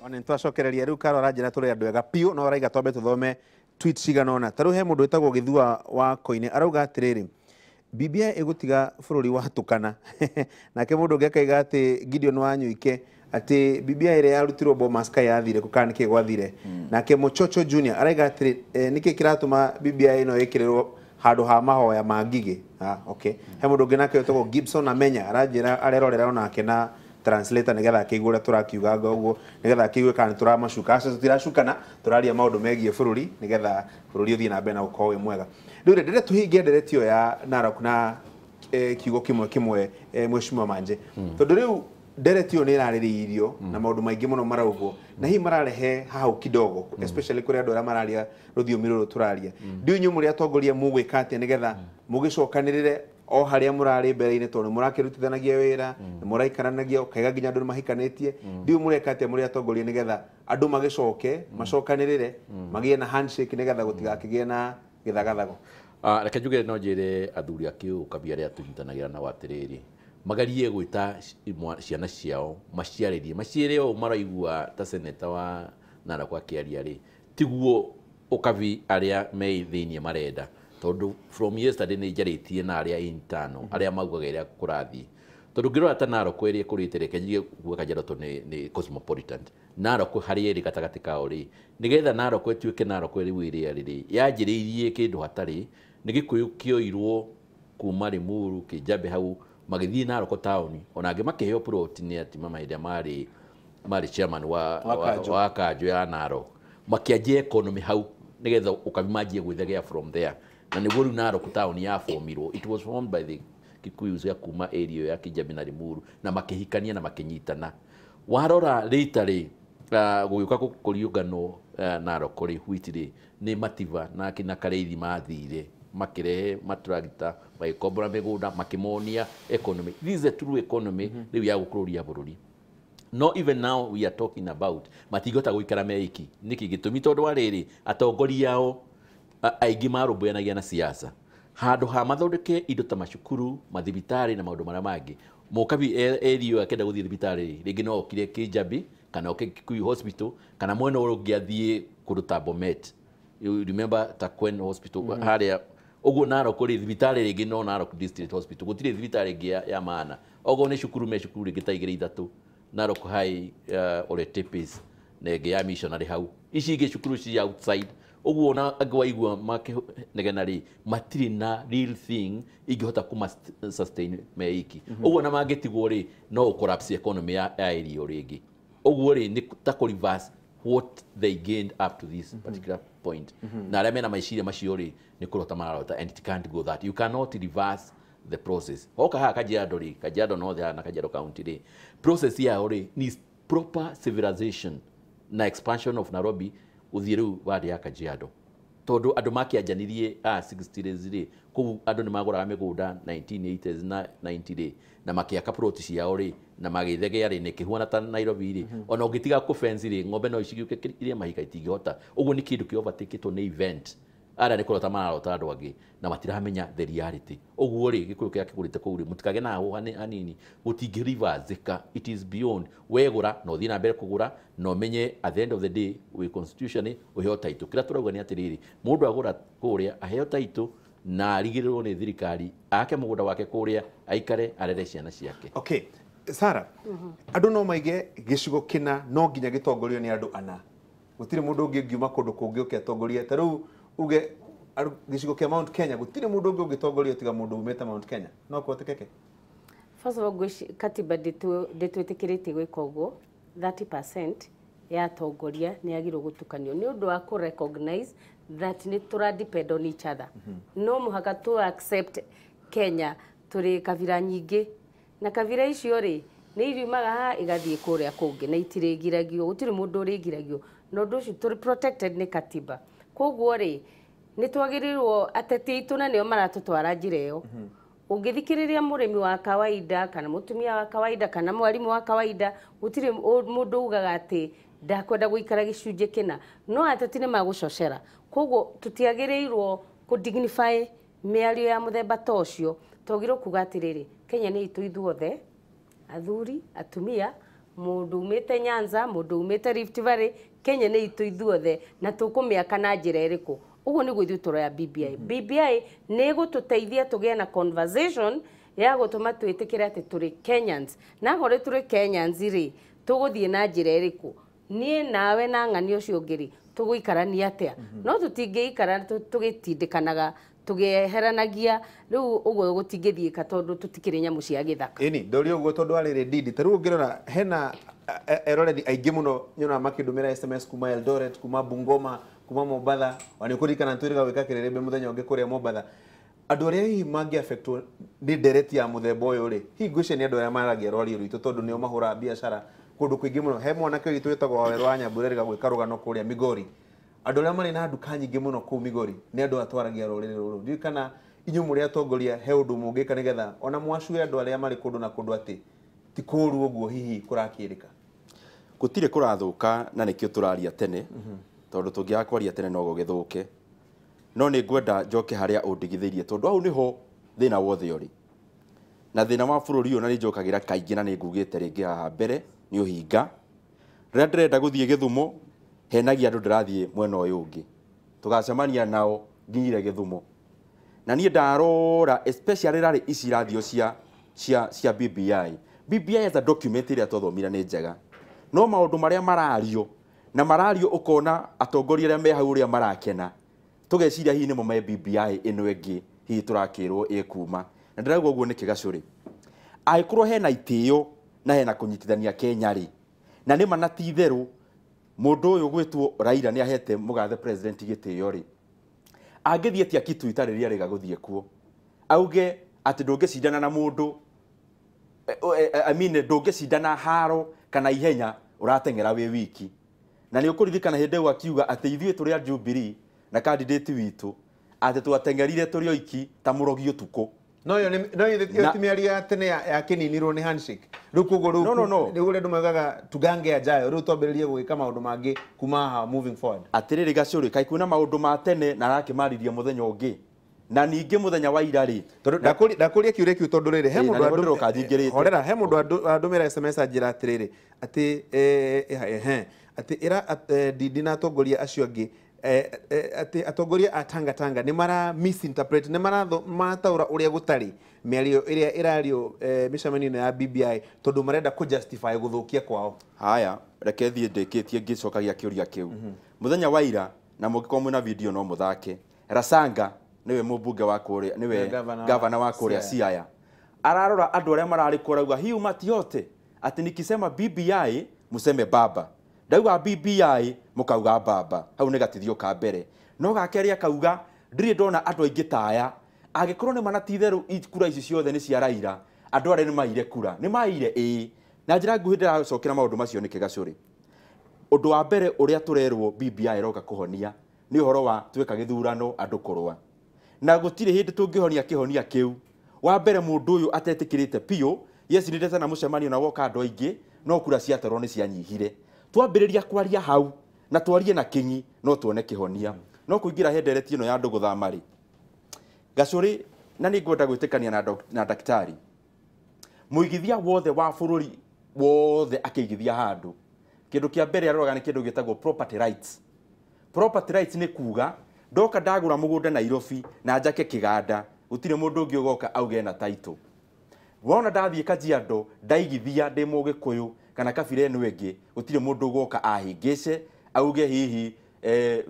Ona ntwacokereria riu Karora njira turi andu ega piu no raiga twambe tuthome tweets cigana ona taru he mundu witagwo Githua wa Koine arauga atiriri BBI igutiga bururi watukana nake mundu ungi akaiga ati Gideon Wanyuike ati BBI ire yarutirwo Bomas Kai yathire kukanike gwathire nake Muchocho Junior araiga ati niki kiratuma BBI no ikirirwo handu ha mahoya ma ngigi. Okay, he mundu ungi nake witagwo Gibson Amenya aranjira arerorera onake na translator nigetha akigura turakiuga uguo nigetha akigwe kana turamacuka aca tutiracukana turaria maundu megie bururi nigetha bururi uthie na mbere na ukorwo wi mwega riu ndire tuhingie nderetio ya Narok na kiugo kimwe Mheshimiwa Manje tondu riu nderetio ni iraririirio na maundu maingi muno maraugwo na hi mararehe hau kidogo especially kuri andu aria mararia ruthiomi ruru turaria ndiu nyu muri atongoria mugwika atia nigetha mugicokanirire o haria murari mbere-ini tondu murakirutithanagia wira muraikaranagia ukaiga nginya andu mahikanitie ndiu mureka atia muri atongoria nigetha andu magicoke macokanirire magie na handshake nigetha gutigakigie na githagathago. Reke njuge no njire athuri akiu kabia ria tunyitanagira na watiriri magarie gwita ciana ciao maciaririe o maraigua ta seneta wa Narok akiaria ri tiguo ukabi aria me thiini marenda tondu from yesterday ni njaritie na aria internal aria maugaga iria kurathi tondu ngirora ta Narok iria kurite reke njige kuga Kajiado to ni cosmopolitan Narok haria iri gatagati kao ri nigetha Narok ituike Narok iri wiria riri yanjiriirie kindu hatari ni Gikuyu kioirwo kuma Limuru Kijabe hau magithii Narok town ona angi makiheo plot ni ati mama iria mari chairman wa Kanjo ya Narok makianjia economy hau nigetha ukabimanjie gwithegea from there na niguo riu Narok town ya formirwo. It was formed by the Kikuyus ya kuma area ya Kijabe na Limuru na makihikania na makinyitana warora ritari gugiuka gukuriungano Narok ri hwitiri ni Mativa na kina Kareithi mathire makirehe matragita magikombora migunda makimonia economy. This is a true economy riu ya gukururia bururi. No even now we are talking about matigota guikara meiki niki gitumi tondu wariri atongoria ao aigi marumbuanagia na siasa handu ha mathondeke indo ta macukuru mathibitari na maundu maria mangi mukabi erio akenda guthie thibitari ringi no okire Kijabi kana Kikuyu hospital kana mwena ungiathie kundu ta Bomet. You remember Takwen hospital haria uguo Narok ri thibitari ringi no Narok district hospital gutire thibitari ringi ya maana ogo ni cukuru me cukuru ringi ta igire ithatu Narok High Ole Tipis nege ya missionary hau ici ingi cukuru ci outside uguo na agwaigua make negenari matiri na real thing igihota kuma sustain meiki uguo na mangetigwo ri no collapse economy ya area ringi uguo ri ni ta reverse what they gained up to this particular point na aria mena maiciria macio ri ni kurota marota and it can't go that you cannot reverse the process. Oka ha Kajiado ri Kajiado North na Kajiado County ri process ya ori ni proper civilization na expansion of Nairobi uthiru wa ya Kajiado tondu andu makianjanirie 60s ri ku andu ni maguraga migunda 1980s na 90 ri na makiaka plot ciao ri na magithegea ri ni kihuana ta Nairobi ri ona ungitiga ku fence ri ng'ombe no icigiuke iria mahika itingihota uguo ni kindu kiovatikitwo ni event ara ni kurota marota andu angi na matiramenya the reality uguo ri Gikuyu kia kigurite kuri mutikage na ho hanini utingiriva zika it is beyond wegura no thina mbere kugura no menye at the end of the day we constitution uheo title kira turauga ni atiriri mundu agura kuria aheo title na arigirirwo ni thirikari ake mugunda wake kuria aikare arere ciana ciake. Okay, Sarah andu no maige gicigo kina no nginya gitongorio ni andu ana gutire mundu ungi ngiuma kundu kungi ukiatongoria taru uge gicigo kia Mount Kenya gutire mundu ungi ungitongoria tiga mundu umeta Mount Kenya no kuotekeke. First of all, katiba ndetwitikiretie gwika uguo 30% ya atongoria ni agirwo gutukanio ni undu wa ku recognize that ni tura depend on each other. No muhaka tu accept Kenya turi kabira nyingi na kabira icio ri ni iriumaga ha igathie kuria kungi na itirigiragio gutire mundu urigiragio no ndu ucio turi protected ni katiba koguo ri ni twagirirwo ateti itu na nio maratutwara njira iyo ungithikiriria murimi wa kawaida kana mutumia wa kawaida kana mwarimu wa kawaida gutire mundu ugaga ati ndakwenda guikara gicunje kina no ateti ni magucocera koguo tutiagirirwo ku dignify miario ya muthemba tocio togirwo kuga atiriri Kenya ni itu ithuothe athuri atumia mundu umite Nyanza, mundu umite Rift Valley, Kenya nĩ itũ ithuothe na tũkũmĩaka na njĩra ĩrĩkũ. Ũguo nĩguo ithuĩ tũroya BBI. BBI nĩ ĩgũtũteithia tũgĩe na conversation ya gũtũma twĩtĩkĩre atĩ tũrĩ Kenyans. Na gore tũrĩ Kenyans rĩ, tũgũthiĩ na njĩra ĩrĩkũ? Niĩ nawe na ng'ani ũcio ũngĩ rĩ, tũgũikarania atĩa? No tũtingĩikara tũgĩtindĩkanaga tũgĩeheranagia, rĩu ũguo gũtingĩthiĩka tondũ tũtikĩrĩ nyamũ cia gĩthaka. Ĩni ndorio ũguo tondũ arĩrĩ Ndindi, ta rĩu ũngĩrora hena eroreri aingĩ mũno nyonaga makĩndũmĩra SMS kuma Eldoret, kuma Bungoma, kuma Mombatha, ona nĩũkũririkana nĩtwĩrĩga gwĩka kĩrĩrĩmbĩ mũthenya ũngĩ kũrĩa Mombatha. Andũ arĩa hihi mangĩ-affectwo nĩ ndereti ya mũthemba ũyũ rĩ, hihi ngwĩciria nĩ andũ arĩa maragia rwariĩ rwitũ tondũ nĩo mahũraga biacara kũndũ kũingĩ mũno. He mwanake witũ wĩtagwo Wawerũ wa Nyambura erĩga gwĩka rũgano kũrĩa Migori. Andũ arĩa marĩ na nduka nyingĩ mũno kũu Migori nĩ andũ atwaragia rũrĩrĩ rũrũ. Ndiũĩ kana inyuĩ mũrĩ atongoria he ũndũ mũngĩka nĩgetha ona mwacue andũ arĩa marĩ kũndũ na kũndũ atĩ ti kũũru ũguo hihi kũrakĩrĩka. Gũtirĩ kũrathũka na nĩkĩo tũraria tene, tondũ tũngĩaga kwaria tene no gũgĩthũke. No nĩ ngwenda njoke harĩa ũndigithĩirie tondũ hau nĩho thĩna wothe ũrĩ. Na thĩna wa bũrũri ũyũ na nĩnjokagĩra kaingĩ na nĩngugĩte rĩngĩ haha mbere nĩ ũhinga. Rĩrĩa ndĩrenda gũthiĩ Gĩthumo, henagia andũ ndĩrathiĩ mwena ũyũ ũngĩ. Tũgacemania nao nginyire Gĩthumo. Na niĩ ndarora especially rarĩ ici irathio cia BBI. BBI as a document ĩrĩa twathomire nĩ njega. No maũndũ marĩa marario na marario ũkona atongoria arĩa me hau ũrĩa marakena. Tũgeciria hihi nĩmo me BBI ĩno ĩngĩ hihi tũrakĩrwo ĩkuma. Na ndĩrauga ũguo nĩ kĩgacũrĩ. Angĩkorwo hena itĩo na hena kũnyitithania Kenya rĩ, na nĩma na ti itherũ mũndũ ũyũ gwĩtwo Raila nĩ ahete mũgathe president gĩtĩo rĩ, angĩthiĩ atia kitu itarĩ rĩega gũthiĩ kuo, auge atĩ ndũngĩcindana na mũndũ, ndũngĩcindana haro kana ihenya ũrateng'era wĩ wiki. Na nĩ ũkũririkana hĩndĩ ĩyo akiuga atĩ ithuĩ tũrĩ a Jubilee na candidate witũ atĩ twateng'erire tũrĩ oiki ta mũrogi ũtukũ. No yo ti mĩario ya tene ya kĩninirwo nĩ handshake. Rĩu koguo rĩu ũrĩa andũ maugaga tugange ajayo, rĩu twambĩrĩrie gũgĩka maũndũ mangĩ kuma haha moving forward. Atĩrĩrĩ gacũrĩ, kaĩ kwĩna maũndũ ma tene na arakĩmarĩria mũthenya ũngĩ. Na ningĩ mũthenya wa ira rĩ, ndakũria kĩũria kĩu tondũ rĩrĩ he mũndũ horera he mũndũ andũmĩra SMS anjĩra atĩrĩrĩ atĩ ĩra Ndindi na atongoria acio angĩ atĩ atongoria a Tanga nĩ mara misinterpret, nĩ marataũra ũrĩa gũtarĩ mĩario ĩrĩa ĩrario mĩcemanio ya BBI tondũ marenda kũ-justify gũthũkia kwao. Haya, reke thiĩ ndĩkĩtie ngĩcokagia kĩũria kĩu. Mũthenya wa ira na mũngĩkorwo mwĩna video no mũthake, Rasanga niwe mũmbunge wa kũrĩa, niwe gavana wa kũrĩa Siaya, ararora andũ arĩa mararĩ kũrauga hiu matiote atĩ nikisema BBI museme baba, ndauga BBI mukauga baba. Hau nĩ gatithio ka mbere. No gakerĩ akauga ndirĩ ndona andũ aingĩ taya, angĩkorwo nĩ manatitherũ kura ici ciothe nĩ cia Raila, andũ arĩa nĩ maire kura, nĩ maire na njĩra nguhĩ ndĩracokera maũndũ macio nĩ kĩgacũrĩ. Ũndũ wa mbere ũrĩa tũrerwo BBI ĩroka kũhonia nĩ ũhoro wa twĩka gĩthurano andũ kũrũa, na gũtirĩ hĩndĩ tũngĩhonia kĩhonia kĩu. Wa mbere mũndũ ũyũ atetĩkĩrĩte piũ, yes nĩndete na mũcemanio na woka andũ aingĩ, no kura ciatarwo nĩ cianyihire. Twambĩrĩria kwaria hau na twarie na kĩng'i no tuone kĩhonia. No kũingĩra hendereti ĩno ya andũ gũthama rĩ, gacũrĩ na nĩ ngwenda gwĩtĩkania na daktari, mũigithia wothe wa bũrũri wothe akĩigithia handũ, kĩndũ kĩa mbere aroraga nĩ kĩndũ gĩtagwo property rights. Property rights nĩ kuga ndoka ndagũra mũgũnda Nairobi na njake kĩganda, gũtirĩ mũndũ ũngĩ ũgoka auge na title. Wona ndathiĩ Kajiado ndaigithia ndĩ Mũgĩkũyũ kana kabira ĩno ĩngĩ, gũtirĩ mũndũ ũgoka ahingĩce auge hihi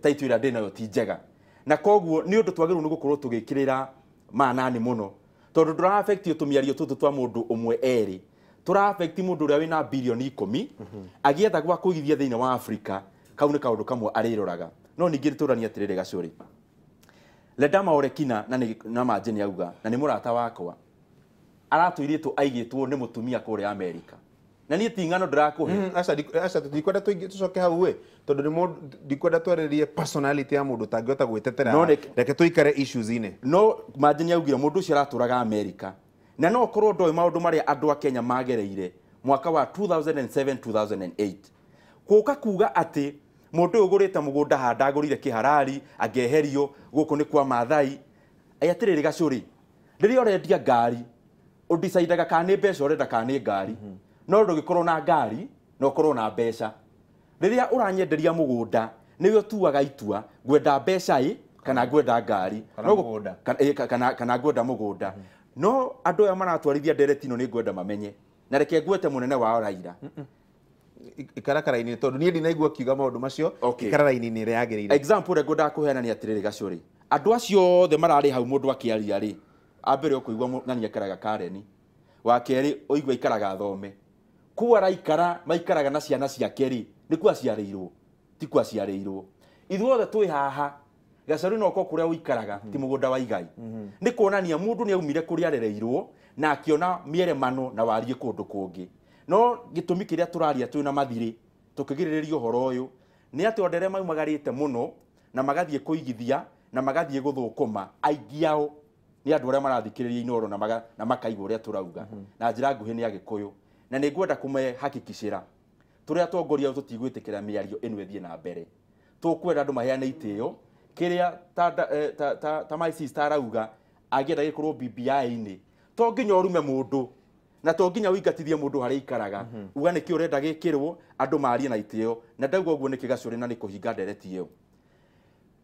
title ĩrĩa ndĩnayo ti njega. Na koguo nĩ ũndũ twagĩrĩirwo nĩ gũkorwo tũgĩkĩrĩra manani mũno, tondũ ndũra affect tũmĩario tũtũ twa mũndũ ũmwe erĩ, tũra affect mũndũ ũrĩa wĩna birioni 10 agĩetha gwa kũigithia thĩinĩ wa Afrika. Kau nĩ kaũndũ kamwe arĩroraga. No ningĩ tũrania atĩrĩrĩ gacũrĩ, Ledama Orekina na manjeni auga na nĩ mũrata wakwa, aratũirĩtwo aigĩtwo nĩ mũtumia kũrĩa Amerika, na niĩ ti ng'ano ndĩrakũhe. Aca tũtikwenda tũcoke hau we, tondũ nĩ ndikwenda twarĩrie personality ya mũndũ tangĩhota gwĩtetera, reke tũikare issues-inĩ. No manjeni augire mũndũ ũcio aratũraga Amerika, na no korwo ndoĩ maũndũ marĩa andũ a Kenya magereire mwaka wa 2007-2008, gũka kuga atĩ mũndũ ũyũ ũgũrĩte mũgũnda handa agũrire kĩharari angeherio gũkũ nĩ kwa Maathai. Atĩrĩrĩ gacũrĩ, rĩrĩa ũrendia ngari ũndicidaga kana nĩ mbeca ũrenda kana nĩ ngari. No ndũngĩkorwo na ngari na ukorwo na mbeca riria uranyenderia mugunda niwe tuaga itua gwenda mbeca kana gwenda ngari kana gwenda mugunda no andu aya maratwarithia ndereti ino ni gwenda mamenye na reke ngwete munene wao Raila ikarakara-ini tondu nie ndinaigua kiuga maundu macio ikarara-ini ire yagirire example rego ndakuheana ni atiriri gacuri andu acio othe marari hau mundu akiaria ri ambere ukuigwa ng'ani akaraga Karen wa keri uigwa ikaraga thome ku araikara maikaraga na ciana ciake ri niku aciarirwo tiku aciarirwo ithuothe twi haha gacuri no ko kuria uikaraga ti mugunda wa igai ni kuonania mundu ni aumire kuria arereirwo na akiona mieremano na warie kundu kungi no gitumi kiria turaria twina mathiri tukigiriria uhoro uyu ni ati ondere maumagarite muno na magathie kuigithia na magathie guthukuma aingiao ni andu aria marathikiriria inoro na makaigwa uria turauga na njira nguhi ni agikuyu na ni ngwenda kumehakikishira turia tongoria tutigwitikira miario ino ethie na mbere tukwenda andu maheane itio kiria ta my sister arauga agienda gikorwo BBI-ini to nginya urume mundu na to nginya uingatithie mundu hari ikaraga uga niki urenda gikirwo andu marie na itio na ndauga uguo niki gacuri na nikuhinga ndereti iyo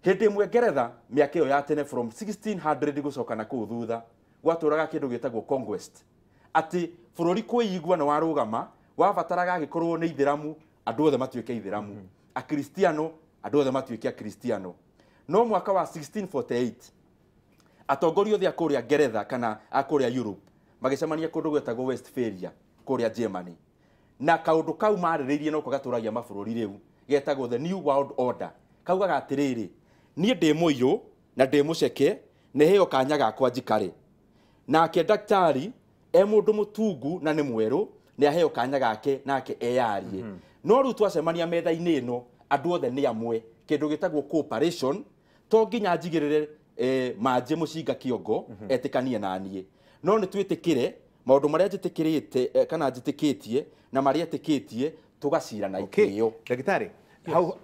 hindi imwe Ngeretha miaka iyo ya tene from 1600 gucoka na kuu thutha gwaturaga kindu gitagwo conquest ati bururi kuigwa na warugama wabataraga gikorwo ni ithiramu andu othe matuike ithiramu a Kristiano andu othe matuike a Kristiano no mwaka wa 1648 atongoria othe akuria Ngeretha kana akuria Europe magicemania kundu gwetagwo Westphalia kuria Germany na kaundu kau mariririe no kugaturagia mabururi riu getagwo the new world order kaugaga atiriri nie ndi muiru na ndi muceke ne heyo kanya gakwa njikare nake daktari mundu mutungu na ni mweru ni aheyo kanya gake nake eyarie no ru twacemania metha-ini ino andu othe ni amwe kindu gitagwo cooperation to nginya njigirire manje mucinga kiongo etikanie na nie no ni twitikire maundu maria njitikirite kana njitikitie na maria etikitie tugacira na ikio ndagitari hau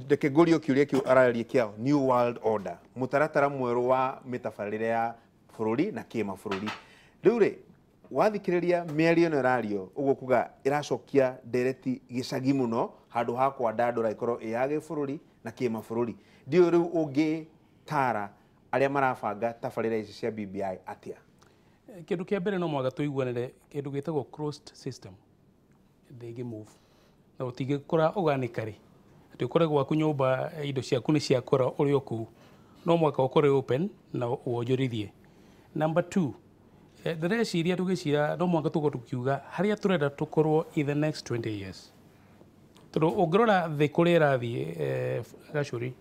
ndeke ngurio kiuria kiu araria kiao new world order mutaratara mweru wa mitabarire ya bururi na kima bururi riu ri wathikiriria miario no rario uguo kuga iracokia ndereti gicagi muno handu ha kwandandura ikorwo iyage bururi na kima bururi ndio riu ungi tara aria marabanga tabarire ici cia BBI atia kindu kia mbere no mwaga tuiguanire kindu gitagwo closed system ndigi move na utigikora organically ati ukore gwaku nyumba indo ciaku ni ciakora uri oku no mwaka ukore open na wonjorithie number 2 ndĩreciria tũgĩcira no mwaka tũkorwo tũkiuga harĩa tũrenda tũkorwo in the next 20 years tondũ ũngĩrora thĩ kũrĩa ĩrathiĩ gacuri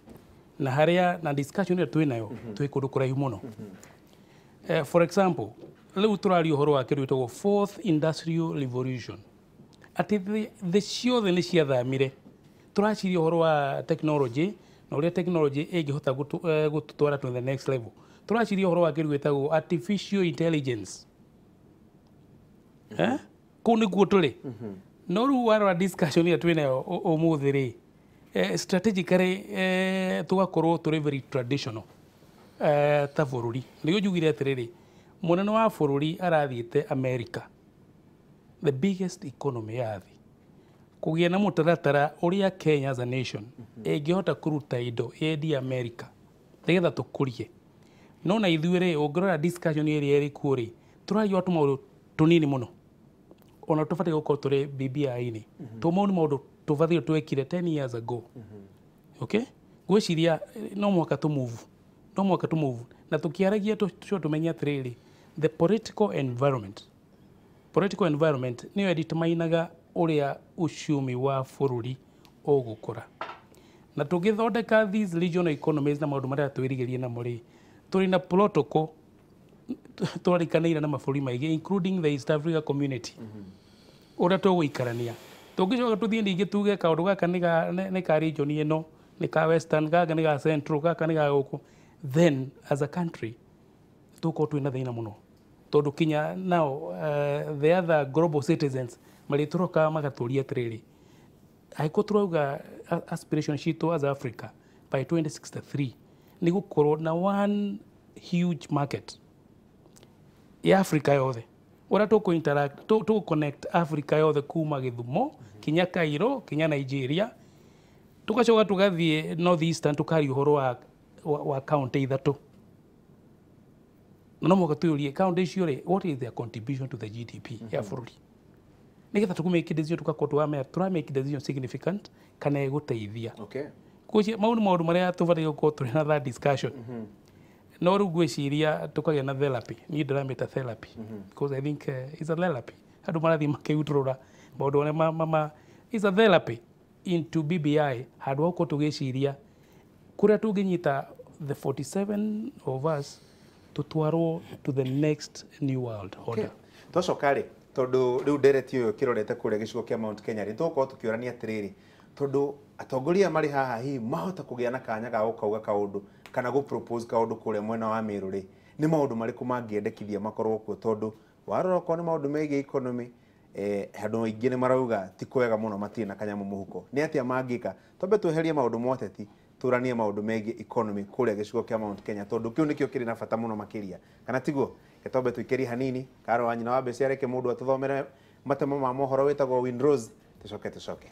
na harĩa na discussion ĩrĩa twĩnayo twĩ kũndũ kũraihu mũno for example rĩu tũraria ũhoro wa kĩndũ gĩtagwo fourth industrial revolution atĩ thĩ ciothe nĩ ciathamire tũraciria ũhoro wa technology na ũrĩa technology ĩngĩhota gũtũtwara to the next level tũraciria ũhoro wa kĩndũ gĩtagwo artificial intelligence kũu nĩguo tũrĩ no rĩu warora discussion ĩrĩa twĩnayo ũmũthĩ rĩ strategically tũgakorwo tũrĩ very traditional ta bũrũri nĩguo njugire atĩrĩrĩ mũnene wa bũrũri arathiĩte America the biggest economy ya thĩ kũgĩa na mũtaratara ũrĩa Kenya as a nation ĩngĩhota kũruta indo yendi America nĩgetha tũkũrie no na ithuĩ rĩ ũngĩrora discussion ĩrĩa ĩrĩ kuo rĩ tũraria watu maũndũ tũnini mũno ona tũbatiĩ gũkorwo tũrĩ BBI-inĩ tũmau nĩ maũndũ tũbatiĩ twekire 10 years ago okay gwĩciria no mwaka tũmove na tũkĩaragia tũmenye atĩrĩrĩ the political environment nĩyo determinaga ũrĩa uchumi wa bũrũri ũgũkũra na tũgĩthondeka these regional economies na maũndũ marĩa twĩrigĩrie namo rĩ tũrĩ na protocol twarĩkanĩire na mabũrũri maingĩ including the East Africa community ũrĩa tũgũikarania tũngĩcoka tũthiĩ ningĩ tuge kaũndũ gaka nĩ ka region ĩno nĩ ka western gaka nĩ ka central gaka nĩ ga gũkũ then as a country tũkorwo twĩna thĩna mũno tondũ kinya now the other global citizens marĩtũroka magatũria atĩrĩrĩ angĩkorwo tũrauga aspiration citũ as Africa by 2063 nĩ gũkorwo na one huge market ya Africa yothe Ora to interact to connect Africa yothe kuma Githumo kinya Cairo kinya Nigeria tugacoka tugathie North Eastern tukari uhoro wa county ithatu no mo gaturie county icio ri what is their contribution to the GDP ya bururi nigetha tukumake decision tugakorwo tura make decision significant kana eguteithia kucia maundu maria tubari gukorwo turi na that discussion no ru gwiciria tukagia na therapy ni ndramita therapy because I think it's a therapy andu marathi makiuturura maundu one mama is a therapy into BBI handu hauko tugiciria kuria tunginyita the 47 of us tutwarwo to the next new world order. Twacokari tondu riu ndereti uyu kirorete kuria gicigo kia Mount Kenya ri tugukorwo tukiorania atiriri tondu atongoria mari haha hi mahota kugia na kanya ga gukauga kaundu kana go propose kaundu kuria mwena wa Meru ri ni maundu mariku mangiendekithia makorwo kuo tondu warora ko ni maundu megie economy handu ingi ni marauga ti kwega muno matina na kanyamu muhuko ni atia mangika tombe tweherie maundu moteti turanie maundu megie economy kuria gicigo kia Mount Kenya tondu kiu nikio kiri na bata muno makiria kana tiguo getombe tuikeri hanini karo wanyina wa beciareke mundu atuthomere matemo ma mohoro wetagwo Windrose tucoke